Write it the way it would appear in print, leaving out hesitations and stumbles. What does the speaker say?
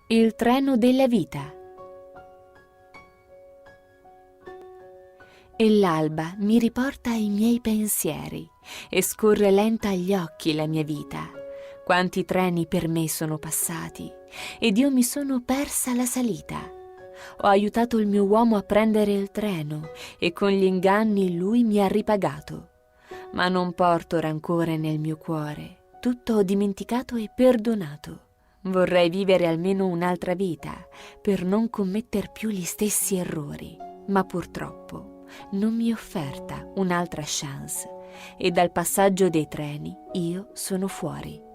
Il treno della vita. E l'alba mi riporta ai miei pensieri e scorre lenta agli occhi la mia vita. Quanti treni per me sono passati ed io mi sono persa la salita. Ho aiutato il mio uomo a prendere il treno e con gli inganni lui mi ha ripagato. Ma non porto rancore nel mio cuore, tutto ho dimenticato e perdonato. Vorrei vivere almeno un'altra vita per non commetter più gli stessi errori, ma purtroppo non mi è offerta un'altra chance e dal passaggio dei treni io sono fuori.